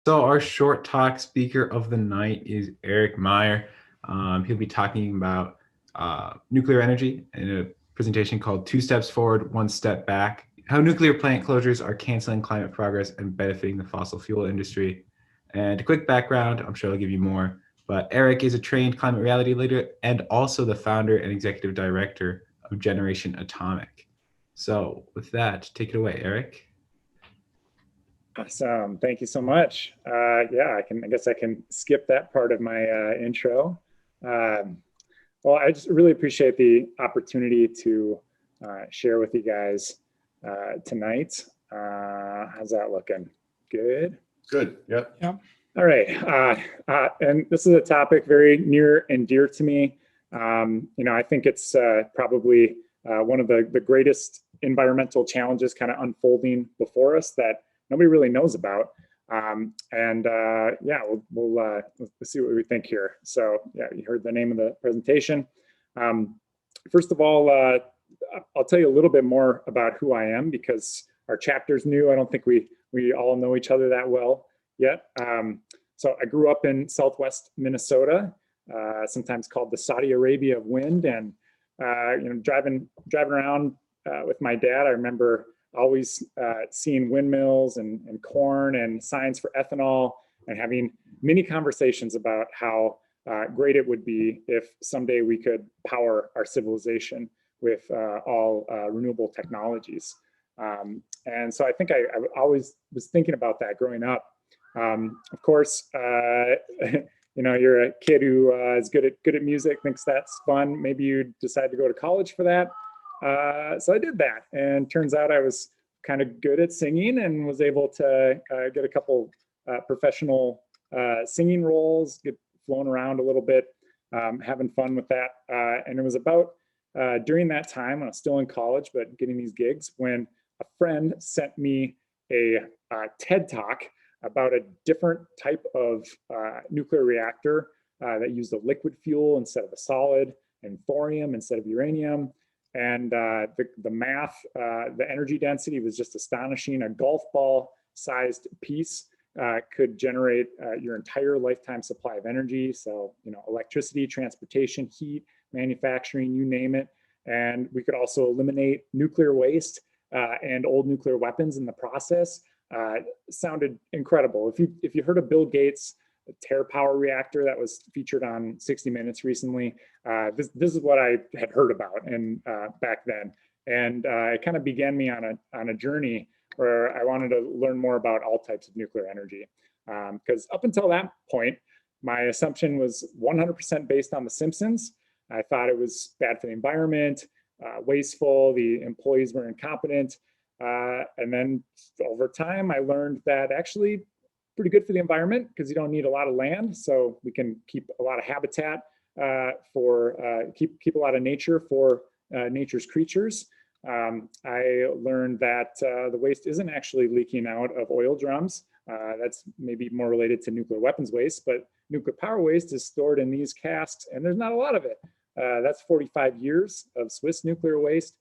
So our short talk speaker of the night is Eric Meyer. He'll be talking about nuclear energy in a presentation called Two Steps Forward, One Step Back, how nuclear plant closures are canceling climate progress and benefiting the fossil fuel industry. And a quick background, I'm sure I'll give you more, but Eric is a trained climate reality leader and also the founder and executive director of Generation Atomic. So with that, take it away, Eric. Awesome. Thank you so much. Yeah, I guess I can skip that part of my intro. Well, I just really appreciate the opportunity to share with you guys tonight. How's that looking? Good? Good, yep. All right. And this is a topic very near and dear to me. I think it's probably one of the greatest environmental challenges kind of unfolding before us that nobody really knows about. Yeah, we'll see what we think here. So yeah, you heard the name of the presentation. First of all, I'll tell you a little bit more about who I am because our chapter's new. I don't think we all know each other that well yet. So I grew up in Southwest Minnesota, sometimes called the Saudi Arabia of wind, and driving around with my dad. I remember always seeing windmills and corn and signs for ethanol and having many conversations about how great it would be if someday we could power our civilization with all renewable technologies. And so I think I always was thinking about that growing up. Of course, you're a kid who is good at music, thinks that's fun. Maybe you decide to go to college for that. So I did that, and turns out I was kind of good at singing and was able to get a couple professional singing roles, get flown around a little bit, having fun with that. And it was about during that time when I was still in college, but getting these gigs, when a friend sent me a TED Talk about a different type of nuclear reactor that used a liquid fuel instead of a solid, and thorium instead of uranium. And the math, the energy density was just astonishing. A golf ball sized piece could generate your entire lifetime supply of energy. So, electricity, transportation, heat, manufacturing, you name it. And we could also eliminate nuclear waste and old nuclear weapons in the process. Sounded incredible. If you heard of Bill Gates' TerraPower reactor that was featured on 60 Minutes recently, this is what I had heard about and back then. And it kind of began me on a journey where I wanted to learn more about all types of nuclear energy. Because up until that point, my assumption was 100% based on The Simpsons. I thought it was bad for the environment, wasteful, the employees were incompetent. And then over time, I learned that actually pretty good for the environment because you don't need a lot of land. So we can keep a lot of habitat keep a lot of nature for nature's creatures. I learned that the waste isn't actually leaking out of oil drums. That's maybe more related to nuclear weapons waste, but nuclear power waste is stored in these casks, and there's not a lot of it. That's 45 years of Swiss nuclear waste.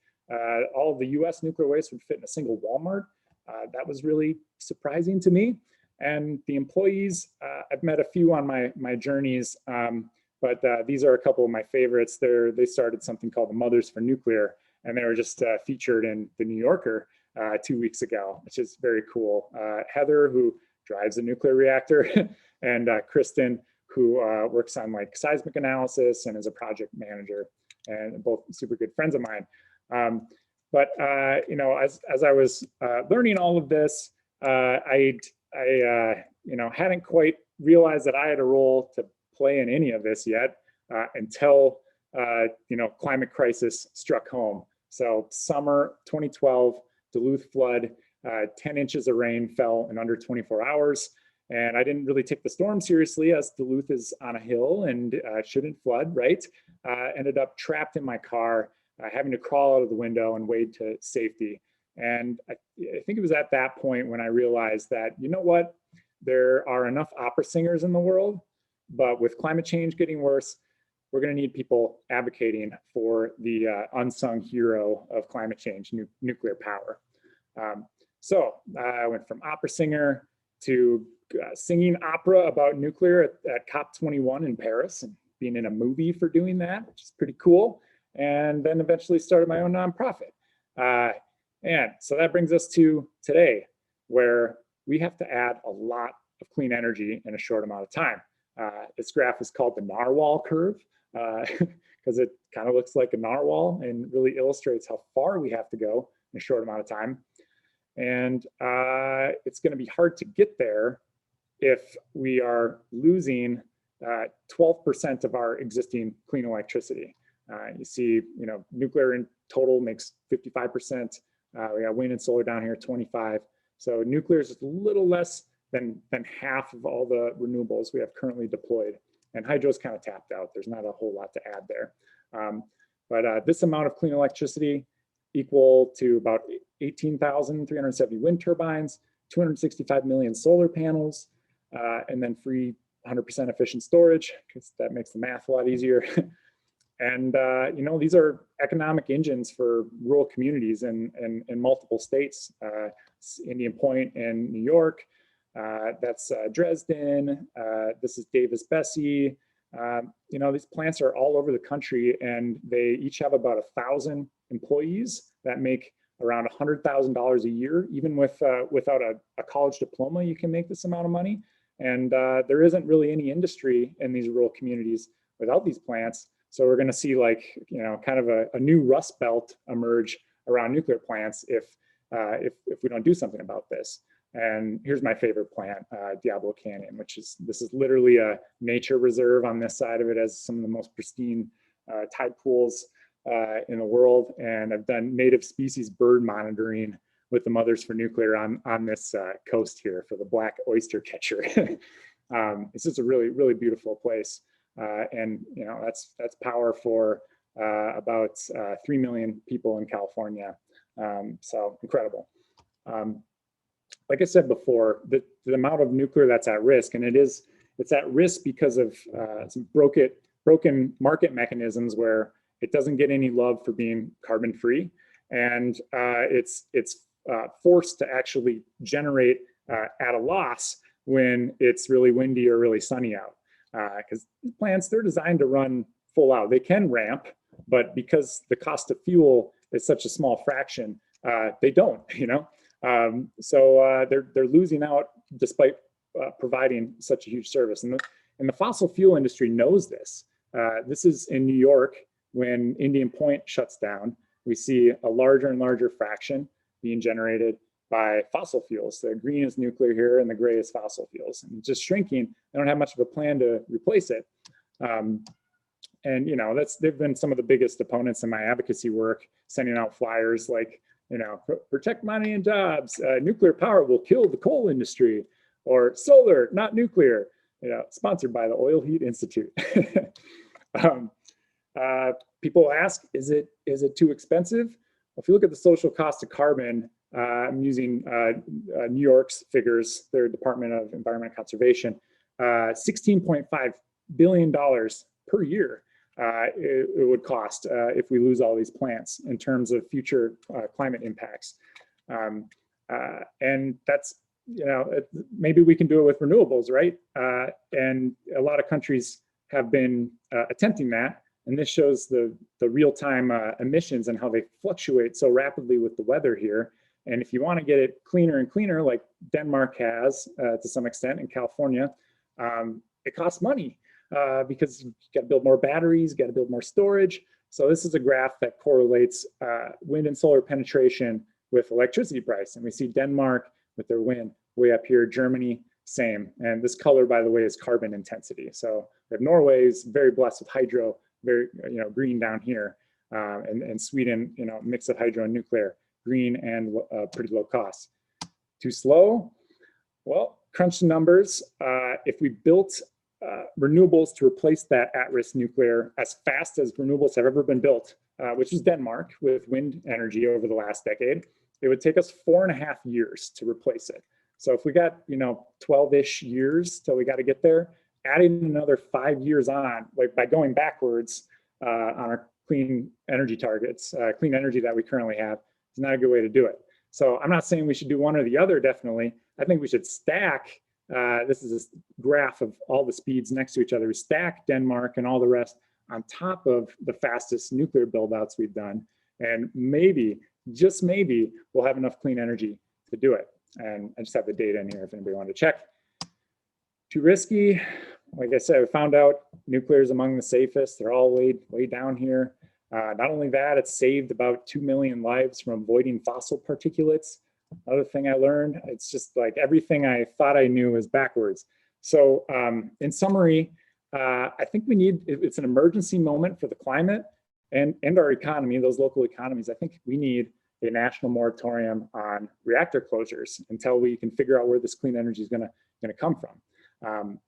All of the US nuclear waste would fit in a single Walmart. That was really surprising to me. And the employees, I've met a few on my journeys, but these are a couple of my favorites. They started something called the Mothers for Nuclear, and they were just featured in the New Yorker 2 weeks ago, which is very cool. Heather, who drives a nuclear reactor, and Kristen, who works on like seismic analysis and is a project manager, and both super good friends of mine. As I was learning all of this, I hadn't quite realized that I had a role to play in any of this yet until climate crisis struck home. So summer 2012, Duluth flood, 10 inches of rain fell in under 24 hours. And I didn't really take the storm seriously, as Duluth is on a hill and shouldn't flood, right? Ended up trapped in my car, having to crawl out of the window and wade to safety. And I think it was at that point when I realized that, you know what, there are enough opera singers in the world, but with climate change getting worse, we're going to need people advocating for the unsung hero of climate change, nuclear power. So I went from opera singer to singing opera about nuclear at COP21 in Paris and being in a movie for doing that, which is pretty cool. And then eventually started my own nonprofit. And so that brings us to today, where we have to add a lot of clean energy in a short amount of time. This graph is called the narwhal curve because it kind of looks like a narwhal and really illustrates how far we have to go in a short amount of time. And it's going to be hard to get there if we are losing 12% of our existing clean electricity. You see, nuclear in total makes 55%. We got wind and solar down here, 25. So nuclear is just a little less than half of all the renewables we have currently deployed. And hydro's kind of tapped out. There's not a whole lot to add there. But this amount of clean electricity equal to about 18,370 wind turbines, 265 million solar panels, and then free 100% efficient storage, because that makes the math a lot easier. And these are economic engines for rural communities in multiple states. Indian Point in New York, that's Dresden, this is Davis-Besse. These plants are all over the country, and they each have about 1,000 employees that make around $100,000 a year. Even without a college diploma, you can make this amount of money. And there isn't really any industry in these rural communities without these plants. So we're going to see kind of a new rust belt emerge around nuclear plants if we don't do something about this. And here's my favorite plant, Diablo Canyon, this is literally a nature reserve. On this side of it has some of the most pristine tide pools in the world. And I've done native species bird monitoring with the Mothers for Nuclear on this coast here for the black oyster catcher. It's just a really, really beautiful place. And that's power for about 3 million people in California. So incredible. Like I said before, the amount of nuclear that's at risk, and it's at risk because of some broken market mechanisms where it doesn't get any love for being carbon free, and it's forced to actually generate at a loss when it's really windy or really sunny out. Because plants, they're designed to run full out. They can ramp, but because the cost of fuel is such a small fraction, they don't. So they're losing out despite providing such a huge service. And the fossil fuel industry knows this. This is in New York. When Indian Point shuts down, we see a larger and larger fraction being generated by fossil fuels. The green is nuclear here and the gray is fossil fuels. And just shrinking, they don't have much of a plan to replace it. And they've been some of the biggest opponents in my advocacy work, sending out flyers like, protect money and jobs, nuclear power will kill the coal industry, or solar, not nuclear, sponsored by the Oil Heat Institute. People ask, is it too expensive? Well, if you look at the social cost of carbon, I'm using New York's figures, their Department of Environment and Conservation, $16.5 billion per year it would cost if we lose all these plants in terms of future climate impacts. And that's, maybe we can do it with renewables, right? And a lot of countries have been attempting that. And this shows the real-time emissions and how they fluctuate so rapidly with the weather here. And if you want to get it cleaner and cleaner, like Denmark has to some extent in California, it costs money because you got to build more batteries, got to build more storage. So this is a graph that correlates wind and solar penetration with electricity price. And we see Denmark with their wind way up here, Germany, same. And this color, by the way, is carbon intensity. So we have Norway is very blessed with hydro, very green down here, and Sweden, mix of hydro and nuclear, green and pretty low cost. Too slow? Well, crunch the numbers. If we built renewables to replace that at-risk nuclear as fast as renewables have ever been built, which is Denmark with wind energy over the last decade, it would take us 4.5 years to replace it. So if we got 12-ish years till we got to get there, adding another 5 years on, like by going backwards on our clean energy targets, clean energy that we currently have, is not a good way to do it. So I'm not saying we should do one or the other, definitely. I think we should stack this is this graph of all the speeds next to each other. We stack Denmark and all the rest on top of the fastest nuclear build-outs we've done. And maybe, just maybe, we'll have enough clean energy to do it. And I just have the data in here if anybody wanted to check. Too risky. Like I said, we found out nuclear is among the safest. They're all way down here. Not only that, it's saved about 2 million lives from avoiding fossil particulates. Another thing I learned, it's just like everything I thought I knew is backwards. So in summary, I think we need, it's an emergency moment for the climate and our economy, those local economies. I think we need a national moratorium on reactor closures until we can figure out where this clean energy is gonna come from.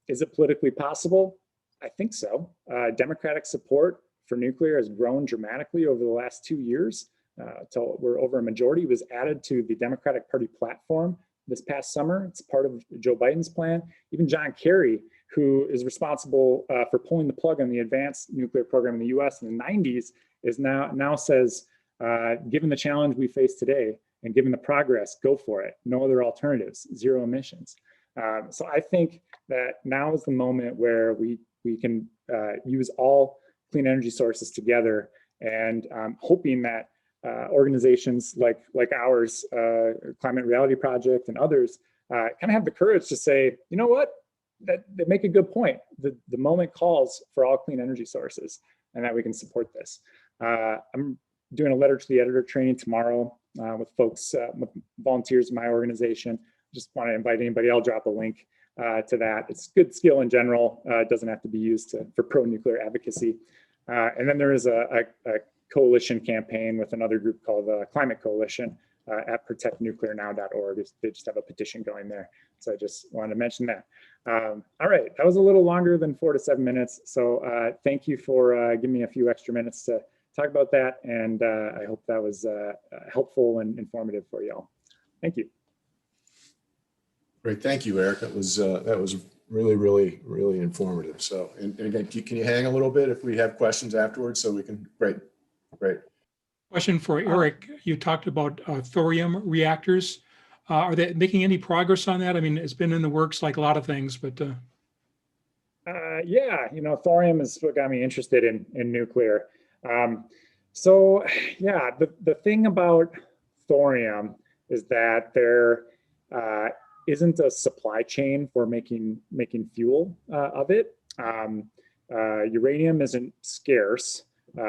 Is it politically possible? I think so. Democratic support for nuclear has grown dramatically over the last 2 years. Until we're over a majority. It was added to the Democratic Party platform this past summer. It's part of Joe Biden's plan. Even John Kerry, who is responsible for pulling the plug on the advanced nuclear program in the US in the 90s, is now says, given the challenge we face today and given the progress, go for it. No other alternatives, zero emissions. So I think that now is the moment where we can use all clean energy sources together, and hoping that organizations like ours, Climate Reality Project and others, kind of have the courage to say, you know what, they make a good point. The moment calls for all clean energy sources, and that we can support this. I'm doing a letter to the editor training tomorrow with folks, with volunteers in my organization. Just want to invite anybody. I'll drop a link to that. It's good skill in general. It doesn't have to be used for pro-nuclear advocacy. And then there is a coalition campaign with another group called the Climate Coalition at protectnuclearnow.org. They just have a petition going there. So I just wanted to mention that. All right, that was a little longer than 4 to 7 minutes. So thank you for giving me a few extra minutes to talk about that. And I hope that was helpful and informative for you all. Thank you. Great, thank you, Eric. That was really informative. So, and again, can you hang a little bit if we have questions afterwards so we can, great. Question for Eric. You talked about thorium reactors. Are they making any progress on that? I mean, it's been in the works like a lot of things, but. Yeah, you know, thorium is what got me interested in nuclear. So yeah, the thing about thorium is that there isn't a supply chain for making fuel of it. Uranium isn't scarce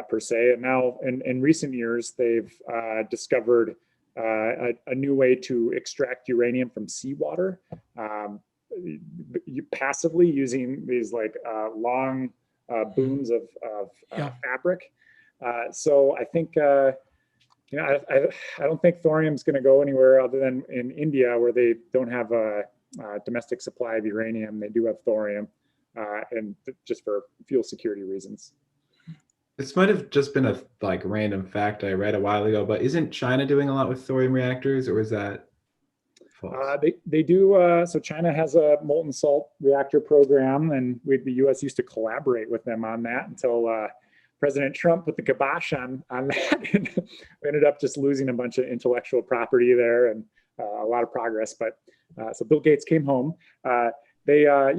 per se, and now in recent years they've discovered a new way to extract uranium from seawater, passively using these like long booms of fabric. So I think you know, I don't think thorium's going to go anywhere other than in India, where they don't have a domestic supply of uranium. They do have thorium, and just for fuel security reasons. This might have just been a random fact I read a while ago, but isn't China doing a lot with thorium reactors, or is that false? They do. So China has a molten salt reactor program, and the U.S. used to collaborate with them on that until President Trump put the kibosh on that. And we ended up just losing a bunch of intellectual property there and a lot of progress. But so Bill Gates came home. They are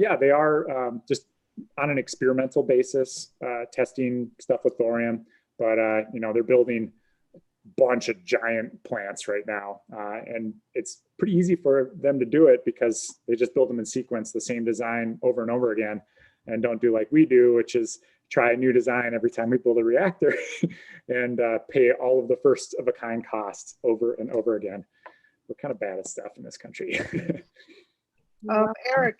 just on an experimental basis testing stuff with thorium. But you know, they're building a bunch of giant plants right now, and it's pretty easy for them to do it because they just build them in sequence, the same design over and over again, and don't do like we do, which is try a new design every time we build a reactor and pay all of the first of a kind costs over and over again. We're kind of bad at stuff in this country. Eric,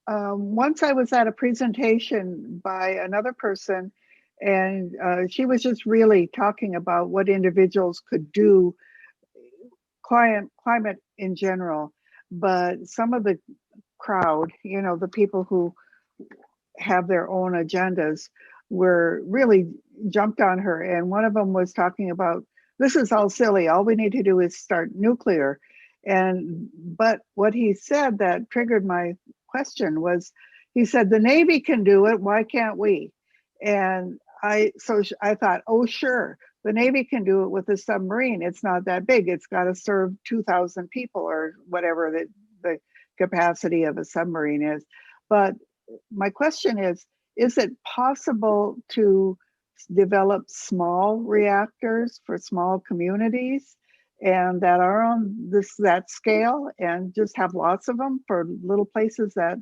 once I was at a presentation by another person, and she was just really talking about what individuals could do, climate in general, but some of the crowd, you know, the people who have their own agendas were really jumped on her. And one of them was talking about, this is all silly. All we need to do is start nuclear. But what he said that triggered my question was, he said, the Navy can do it. Why can't we? And I thought, oh, sure. The Navy can do it with a submarine. It's not that big. It's got to serve 2,000 people or whatever the capacity of a submarine is. But my question is it possible to develop small reactors for small communities and that are on that scale, and just have lots of them for little places that,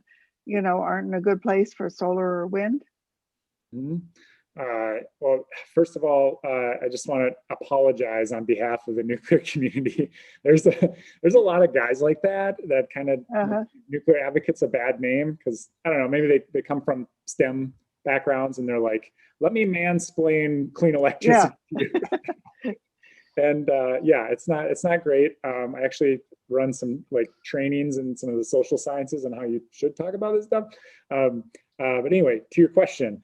you know, aren't in a good place for solar or wind? Mhm. Well, first of all, I just want to apologize on behalf of the nuclear community. There's a lot of guys like that kind of nuclear advocates a bad name because, I don't know, maybe they come from STEM backgrounds and they're like, let me mansplain clean electricity. Yeah. And yeah, it's not great. I actually run some like trainings in some of the social sciences and how you should talk about this stuff. But anyway, to your question,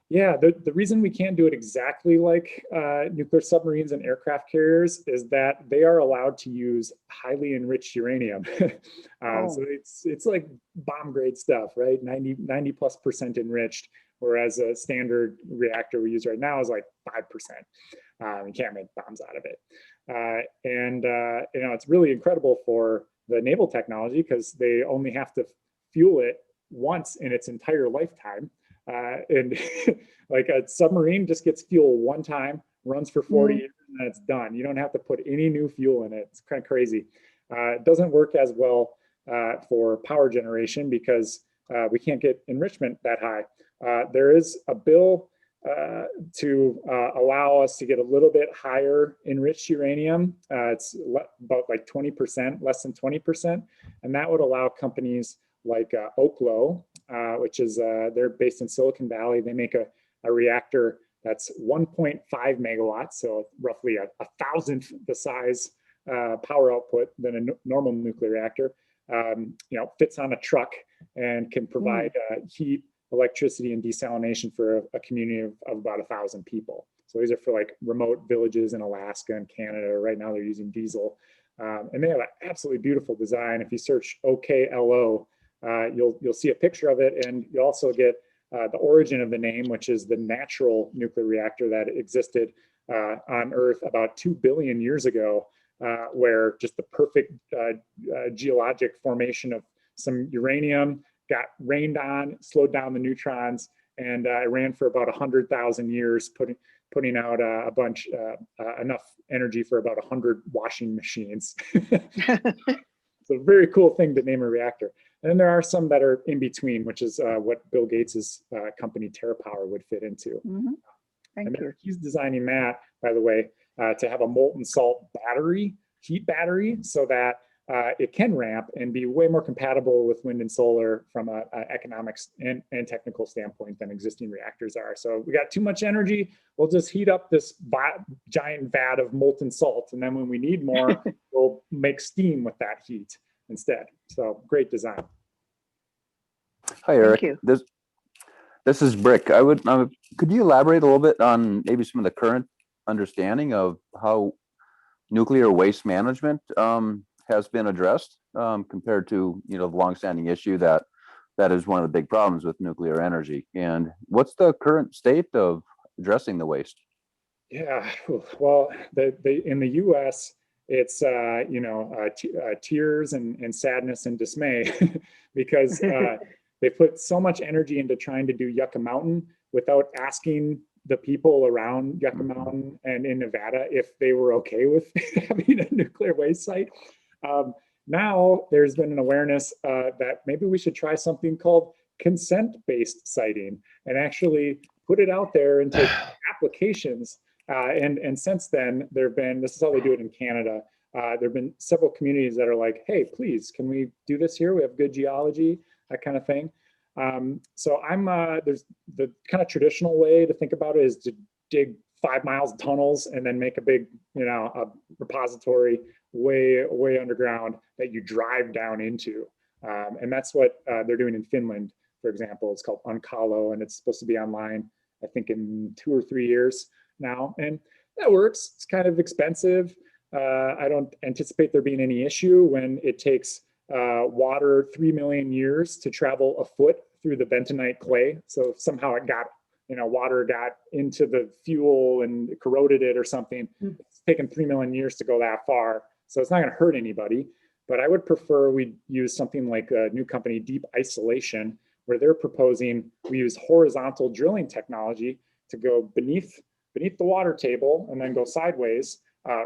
yeah, the reason we can't do it exactly like nuclear submarines and aircraft carriers is that they are allowed to use highly enriched uranium. So it's like bomb grade stuff, right? 90+% enriched, whereas a standard reactor we use right now is like 5%. You can't make bombs out of it. And you know, it's really incredible for the naval technology because they only have to fuel it once in its entire lifetime. And like a submarine just gets fuel one time, runs for 40 years, and then it's done. You don't have to put any new fuel in it. It's kind of crazy. It doesn't work as well for power generation because we can't get enrichment that high. There is a bill to allow us to get a little bit higher enriched uranium. It's about like 20%, less than 20. And that would allow companies like Oklo, which is, they're based in Silicon Valley. They make a reactor that's 1.5 megawatts, so roughly a thousandth the size power output than a normal nuclear reactor. You know, fits on a truck and can provide heat, electricity, and desalination for a community of about 1,000 people. So these are for like remote villages in Alaska and Canada. Right now they're using diesel. And they have an absolutely beautiful design. If you search OKLO, you'll see a picture of it, and you also get the origin of the name, which is the natural nuclear reactor that existed on Earth about 2 billion years ago, where just the perfect geologic formation of some uranium got rained on, slowed down the neutrons, and it ran for about 100,000 years, putting out a bunch, enough energy for about 100 washing machines. So a very cool thing to name a reactor. And then there are some that are in between, which is what Bill Gates's company TerraPower would fit into. Thank you. He's designing that, by the way, to have a molten salt battery, heat battery, so that it can ramp and be way more compatible with wind and solar from an economics and technical standpoint than existing reactors are. So we got too much energy, we'll just heat up this giant vat of molten salt. And then when we need more, we'll make steam with that heat instead. So great design. Hi, Eric. Thank you. This is Brick. Could you elaborate a little bit on maybe some of the current understanding of how nuclear waste management has been addressed compared to, you know, the longstanding issue that is one of the big problems with nuclear energy? And what's the current state of addressing the waste? Yeah, well, in the U.S., it's you know, tears and sadness and dismay because they put so much energy into trying to do Yucca Mountain without asking the people around Yucca Mountain and in Nevada if they were okay with having a nuclear waste site. Now there's been an awareness that maybe we should try something called consent-based siting and actually put it out there and take applications. And since then, this is how they do it in Canada. There have been several communities that are like, hey, please, can we do this here? We have good geology, that kind of thing. So there's the kind of traditional way to think about it is to dig 5 miles of tunnels and then make a big, you know, a repository way underground that you drive down into. And that's what they're doing in Finland, for example. It's called Unkalo, and it's supposed to be online, I think, in 2 or 3 years now. And that works. It's kind of expensive. I don't anticipate there being any issue when it takes water 3 million years to travel a foot through the bentonite clay. So if somehow it got, you know, water got into the fuel and corroded it or something, it's taken 3 million years to go that far. So it's not going to hurt anybody. but I would prefer we use something like a new company, Deep Isolation, where they're proposing we use horizontal drilling technology to go beneath the water table and then go sideways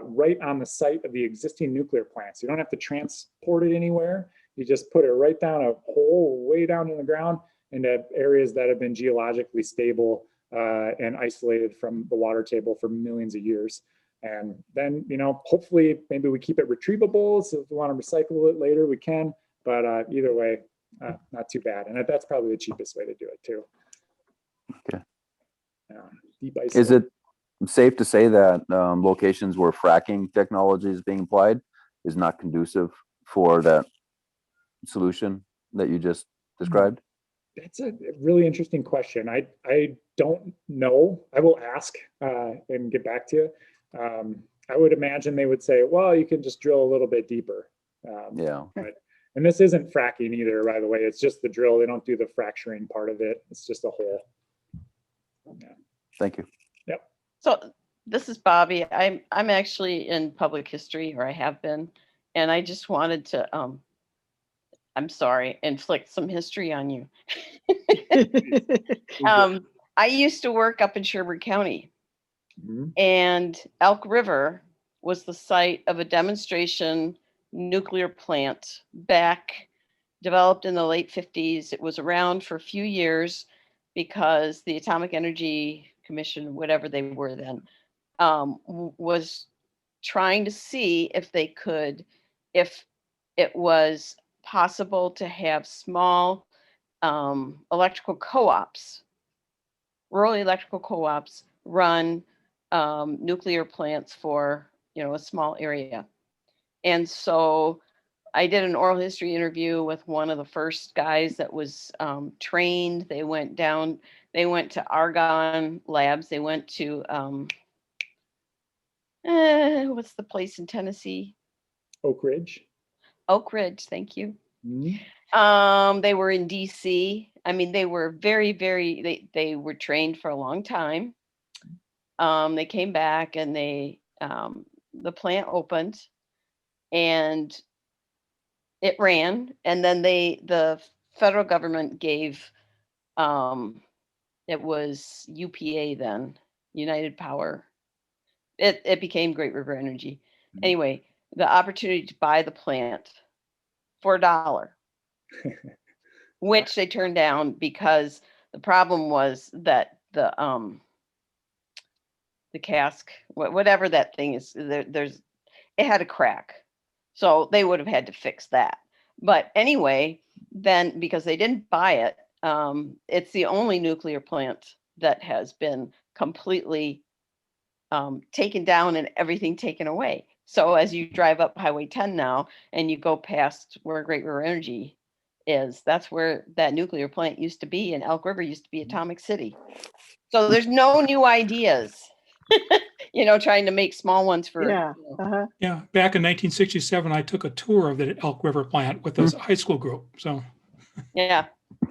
right on the site of the existing nuclear plants. You don't have to transport it anywhere. You just put it right down a hole way down in the ground into areas that have been geologically stable and isolated from the water table for millions of years. And then, hopefully maybe we keep it retrievable. So if we want to recycle it later, we can. But either way, not too bad. And that's probably the cheapest way to do it too. Okay. Deep Is it safe to say that locations where fracking technology is being applied is not conducive for that solution that you just described? That's a really interesting question. I don't know. I will ask and get back to you. I would imagine they would say, well, you can just drill a little bit deeper. Yeah. And this isn't fracking either, by the way. It's just the drill. They don't do the fracturing part of it. It's just a hole. Yeah. Thank you. Yep. So this is Bobby. I'm actually in public history, or I have been, and I just wanted to I'm sorry, inflict some history on you. I used to work up in Sherburne County, and Elk River was the site of a demonstration nuclear plant developed in the late 50s. It was around for a few years because the Atomic Energy Commission, whatever they were then, was trying to see if it was possible to have small electrical co-ops, rural electrical co-ops run nuclear plants for a small area. And so I did an oral history interview with one of the first guys that was trained. They went to Argonne Labs. They went to what's the place in Tennessee? Oak Ridge. Oak Ridge, thank you. They were in DC. I mean, they were they were trained for a long time. They came back and the plant opened and it ran. And then the federal government gave, it was UPA then, United Power. It became Great River Energy. Anyway, the opportunity to buy the plant for $1, which they turned down because the problem was that the cask, whatever that thing is, it had a crack, so they would have had to fix that. But anyway, then because they didn't buy it, it's the only nuclear plant that has been completely taken down and everything taken away. So as you drive up Highway 10 now and you go past where Great River Energy is, that's where that nuclear plant used to be, and Elk River used to be Atomic City. So there's no new ideas, trying to make small ones for. Yeah. Yeah, back in 1967, I took a tour of the Elk River plant with a high school group. So, Yeah.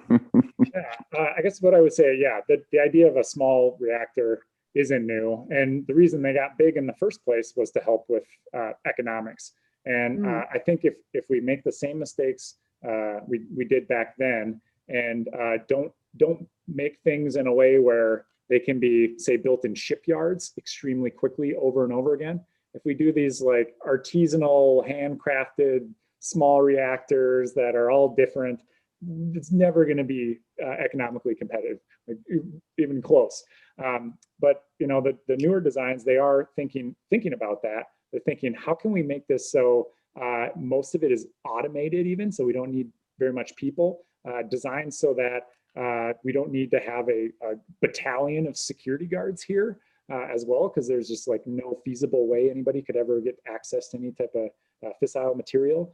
I guess what I would say, the idea of a small reactor isn't new. And the reason they got big in the first place was to help with economics. And I think if we make the same mistakes we did back then and don't make things in a way where they can be, say, built in shipyards extremely quickly over and over again. If we do these like artisanal, handcrafted, small reactors that are all different, it's never going to be economically competitive, like, even close. But the newer designs, they are thinking about that. They're thinking, how can we make this so most of it is automated, even so we don't need very much people, designed so that we don't need to have a battalion of security guards here as well, because there's just like no feasible way anybody could ever get access to any type of fissile material.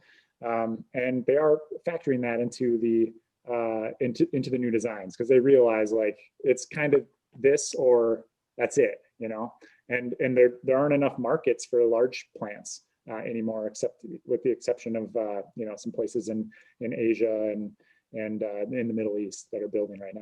And they are factoring that into the new designs, because they realize like it's kind of this or that's it, and there aren't enough markets for large plants anymore, except with the exception of some places in Asia and in the Middle East that are building right now.